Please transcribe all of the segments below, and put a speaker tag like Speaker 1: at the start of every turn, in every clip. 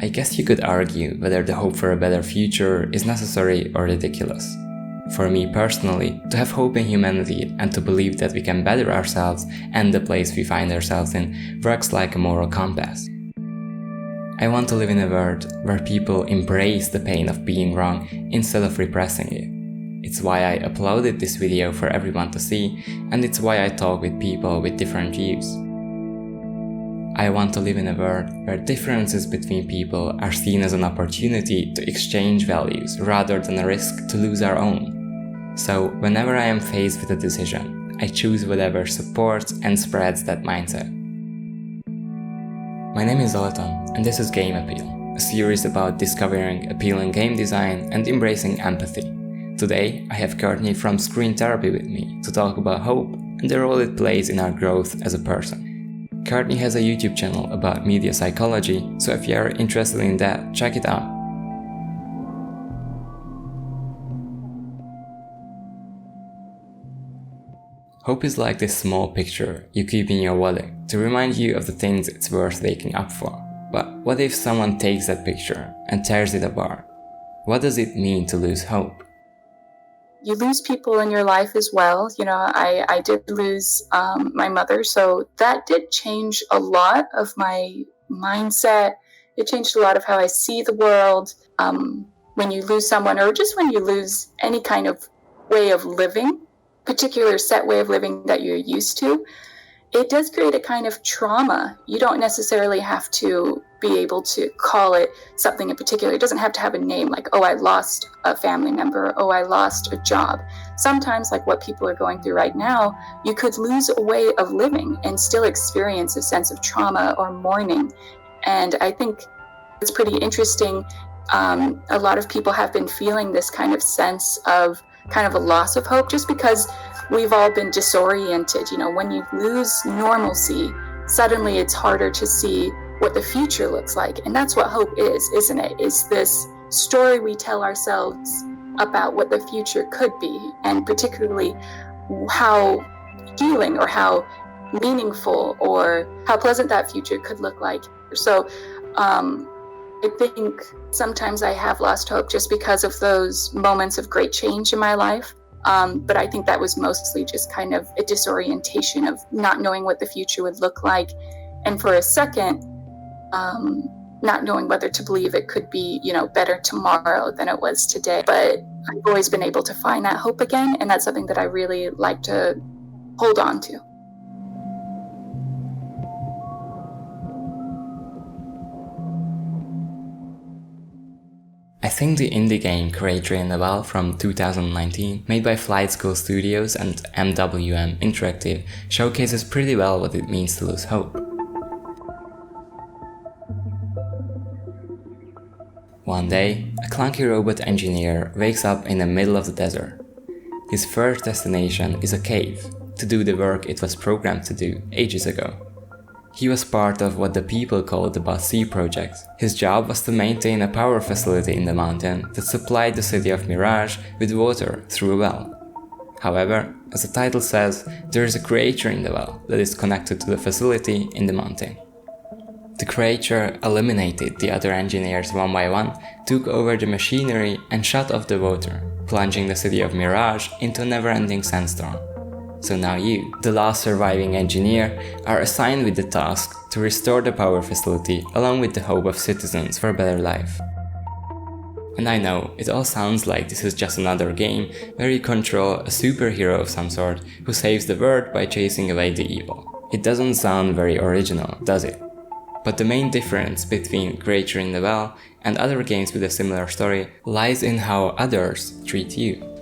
Speaker 1: I guess you could argue whether the hope for a better future is necessary or ridiculous. For me personally, to have hope in humanity and to believe that we can better ourselves and the place we find ourselves in works like a moral compass. I want to live in a world where people embrace the pain of being wrong instead of repressing it. It's why I uploaded this video for everyone to see, and it's why I talk with people with different views. I want to live in a world where differences between people are seen as an opportunity to exchange values rather than a risk to lose our own. So whenever I am faced with a decision, I choose whatever supports and spreads that mindset. My name is Zoltan, and this is Game Appeal, a series about discovering appeal in game design and embracing empathy. Today, I have Courtney from Screen Therapy with me to talk about hope and the role it plays in our growth as a person. Courtney has a YouTube channel about media psychology, so if you are interested in that, check it out. Hope is like this small picture you keep in your wallet to remind you of the things it's worth waking up for. But what if someone takes that picture and tears it apart? What does it mean to lose hope?
Speaker 2: You lose people in your life as well. I did lose my mother, so that did change a lot of my mindset. It changed a lot of how I see the world. When you lose someone, or just when you lose any kind of way of living, particular set way of living that you're used to, it does create a kind of trauma. You don't necessarily have to be able to call it something in particular. It doesn't have to have a name like, oh, I lost a family member, oh, I lost a job. Sometimes, like what people are going through right now, you could lose a way of living and still experience a sense of trauma or mourning. And I think it's pretty interesting. A lot of people have been feeling this kind of sense of kind of a loss of hope, just because we've all been disoriented. When you lose normalcy, suddenly it's harder to see what the future looks like. And that's what hope is, isn't it? It's this story we tell ourselves about what the future could be, and particularly how healing or how meaningful or how pleasant that future could look like. So I think sometimes I have lost hope just because of those moments of great change in my life. But I think that was mostly just kind of a disorientation of not knowing what the future would look like. And for a second, not knowing whether to believe it could be, better tomorrow than it was today. But I've always been able to find that hope again. And that's something that I really like to hold on to.
Speaker 1: I think the indie game Creator in the Well from 2019, made by Flight School Studios and MWM Interactive, showcases pretty well what it means to lose hope. One day, a clunky robot engineer wakes up in the middle of the desert. His first destination is a cave, to do the work it was programmed to do ages ago. He was part of what the people called the Bot-C project. His job was to maintain a power facility in the mountain that supplied the city of Mirage with water through a well. However, as the title says, there is a creature in the well that is connected to the facility in the mountain. The creature eliminated the other engineers one by one, took over the machinery and shut off the water, plunging the city of Mirage into a never-ending sandstorm. So now you, the last surviving engineer, are assigned with the task to restore the power facility along with the hope of citizens for a better life. And I know, it all sounds like this is just another game where you control a superhero of some sort who saves the world by chasing away the evil. It doesn't sound very original, does it? But the main difference between Creature in the Well and other games with a similar story lies in how others treat you.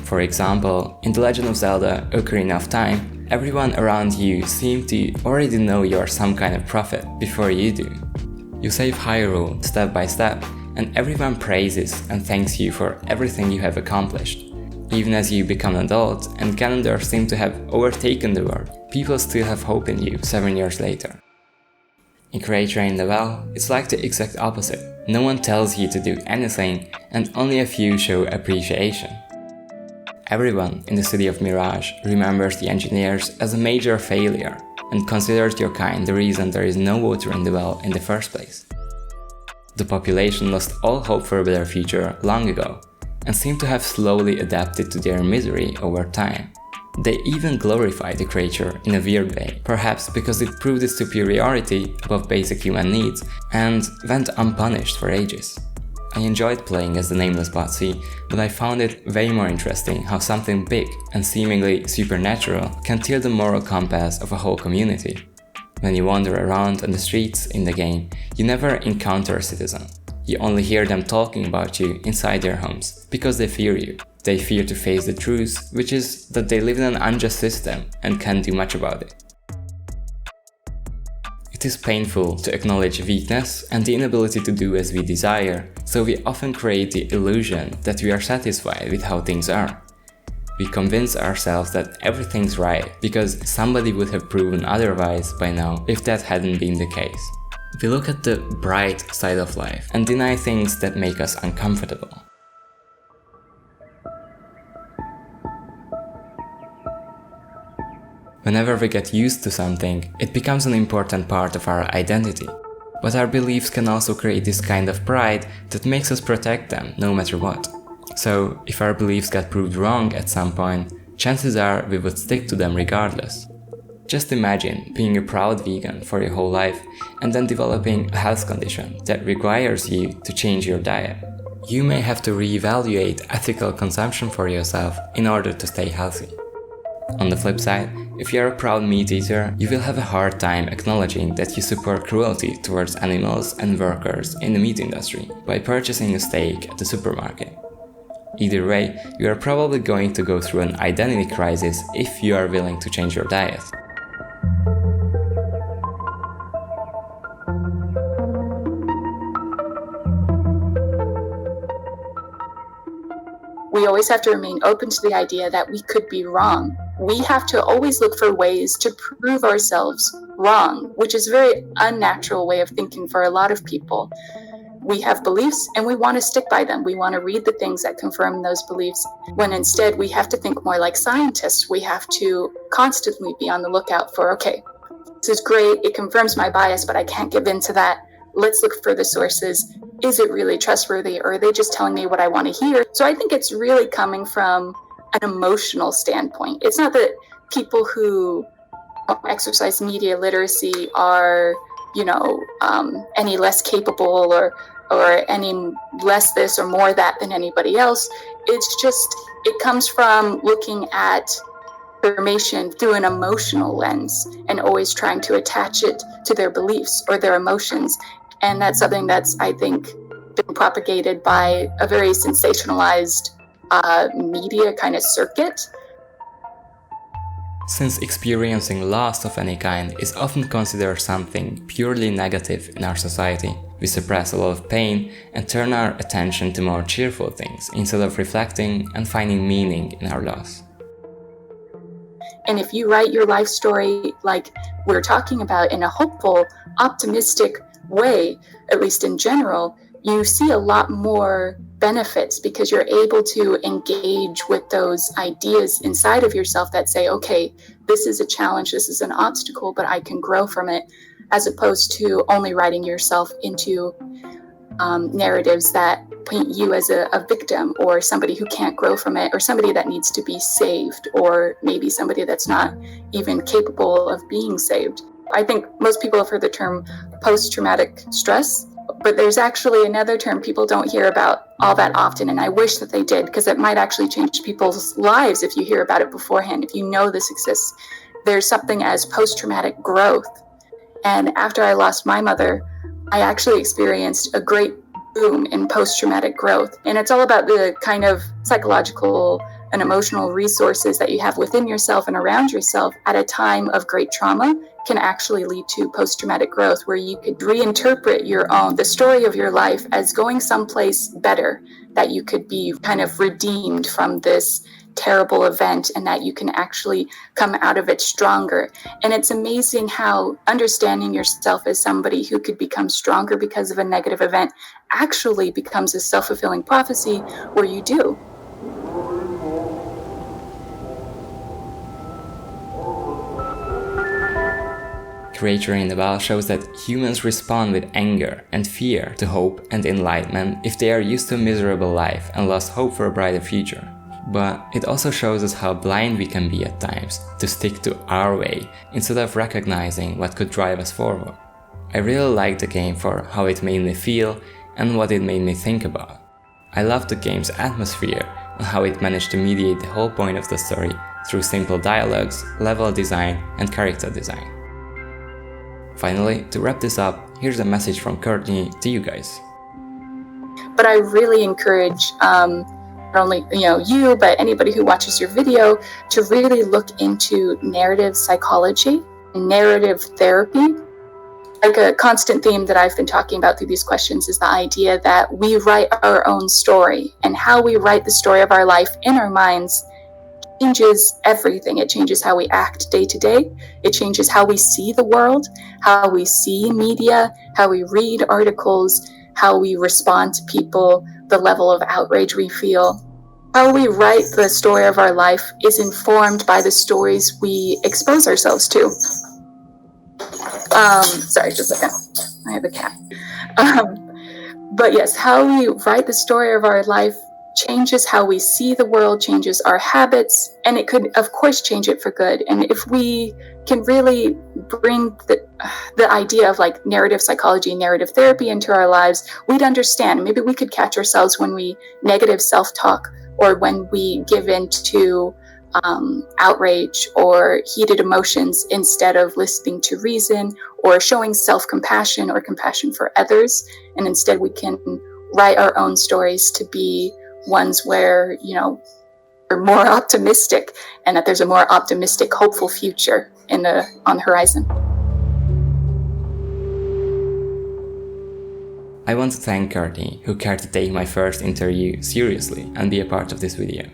Speaker 1: For example, in The Legend of Zelda: Ocarina of Time, everyone around you seems to already know you're some kind of prophet before you do. You save Hyrule step by step, and everyone praises and thanks you for everything you have accomplished. Even as you become an adult and Ganondorf seems to have overtaken the world, people still have hope in you 7 years later. In Creator in the Well, it's like the exact opposite. No one tells you to do anything, and only a few show appreciation. Everyone in the city of Mirage remembers the engineers as a major failure, and considered your kind the reason there is no water in the well in the first place. The population lost all hope for a better future long ago, and seem to have slowly adapted to their misery over time. They even glorify the creature in a weird way, perhaps because it proved its superiority above basic human needs and went unpunished for ages. I enjoyed playing as the nameless botsy, but I found it way more interesting how something big and seemingly supernatural can tilt the moral compass of a whole community. When you wander around on the streets in the game, you never encounter a citizen. You only hear them talking about you inside their homes, because they fear you. They fear to face the truth, which is that they live in an unjust system and can't do much about it. It is painful to acknowledge weakness and the inability to do as we desire, so we often create the illusion that we are satisfied with how things are. We convince ourselves that everything's right because somebody would have proven otherwise by now if that hadn't been the case. We look at the bright side of life and deny things that make us uncomfortable. Whenever we get used to something, it becomes an important part of our identity. But our beliefs can also create this kind of pride that makes us protect them no matter what. So, if our beliefs got proved wrong at some point, chances are we would stick to them regardless. Just imagine being a proud vegan for your whole life and then developing a health condition that requires you to change your diet. You may have to reevaluate ethical consumption for yourself in order to stay healthy. On the flip side, if you are a proud meat eater, you will have a hard time acknowledging that you support cruelty towards animals and workers in the meat industry by purchasing a steak at the supermarket. Either way, you are probably going to go through an identity crisis if you are willing to change your diet.
Speaker 2: We always have to remain open to the idea that we could be wrong. We have to always look for ways to prove ourselves wrong, which is a very unnatural way of thinking for a lot of people. We have beliefs and we want to stick by them. We want to read the things that confirm those beliefs, when instead we have to think more like scientists. We have to constantly be on the lookout for, okay, this is great, it confirms my bias, but I can't give in to that. Let's look for the sources. Is it really trustworthy, or are they just telling me what I want to hear? So I think it's really coming from an emotional standpoint. It's not that people who exercise media literacy are, any less capable or any less this or more that than anybody else. It's just, it comes from looking at information through an emotional lens and always trying to attach it to their beliefs or their emotions. And that's something that's, I think, been propagated by a very sensationalized media kind of circuit.
Speaker 1: Since experiencing loss of any kind is often considered something purely negative in our society, we suppress a lot of pain and turn our attention to more cheerful things instead of reflecting and finding meaning in our loss.
Speaker 2: And if you write your life story like we're talking about in a hopeful, optimistic way, at least in general, you see a lot more benefits because you're able to engage with those ideas inside of yourself that say, okay, this is a challenge, this is an obstacle, but I can grow from it, as opposed to only writing yourself into narratives that paint you as a victim or somebody who can't grow from it or somebody that needs to be saved or maybe somebody that's not even capable of being saved. I think most people have heard the term post-traumatic stress, but there's actually another term people don't hear about all that often, and I wish that they did, because it might actually change people's lives if you hear about it beforehand, if you know this exists. There's something as post-traumatic growth. And after I lost my mother, I actually experienced a great boom in post-traumatic growth. And it's all about the kind of psychological and emotional resources that you have within yourself and around yourself at a time of great trauma can actually lead to post-traumatic growth, where you could reinterpret the story of your life as going someplace better, that you could be kind of redeemed from this terrible event and that you can actually come out of it stronger. And it's amazing how understanding yourself as somebody who could become stronger because of a negative event actually becomes a self-fulfilling prophecy where you do.
Speaker 1: Creator in the Well shows that humans respond with anger and fear to hope and enlightenment if they are used to a miserable life and lost hope for a brighter future. But it also shows us how blind we can be at times to stick to our way instead of recognizing what could drive us forward. I really liked the game for how it made me feel and what it made me think about. I loved the game's atmosphere and how it managed to mediate the whole point of the story through simple dialogues, level design, and character design. Finally, to wrap this up, here's a message from Courtney to you guys.
Speaker 2: But I really encourage not only you, but anybody who watches your video to really look into narrative psychology and narrative therapy. Like a constant theme that I've been talking about through these questions is the idea that we write our own story, and how we write the story of our life in our minds changes everything. It changes how we act day to day. It changes how we see the world, how we see media, how we read articles, how we respond to people, the level of outrage we feel. How we write the story of our life is informed by the stories we expose ourselves to. Sorry, just a second. I have a cat. But yes, how we write the story of our life changes how we see the world, changes our habits, and it could, of course, change it for good. And if we can really bring the idea of like narrative psychology, narrative therapy into our lives, we'd understand. Maybe we could catch ourselves when we negative self-talk, or when we give in to outrage or heated emotions instead of listening to reason or showing self-compassion or compassion for others. And instead we can write our own stories to be ones where, we're more optimistic, and that there's a more optimistic, hopeful future on the horizon.
Speaker 1: I want to thank Courtney, who cared to take my first interview seriously and be a part of this video.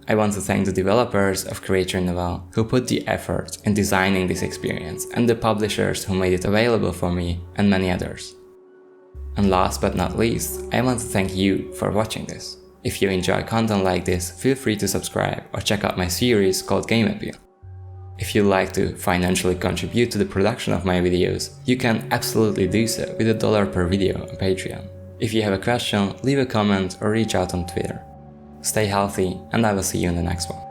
Speaker 1: I want to thank the developers of Creator in the Well who put the effort in designing this experience, and the publishers who made it available for me, and many others. And last but not least, I want to thank you for watching this. If you enjoy content like this, feel free to subscribe or check out my series called Game Appeal. If you'd like to financially contribute to the production of my videos, you can absolutely do so with $1 per video on Patreon. If you have a question, leave a comment or reach out on Twitter. Stay healthy, and I will see you in the next one.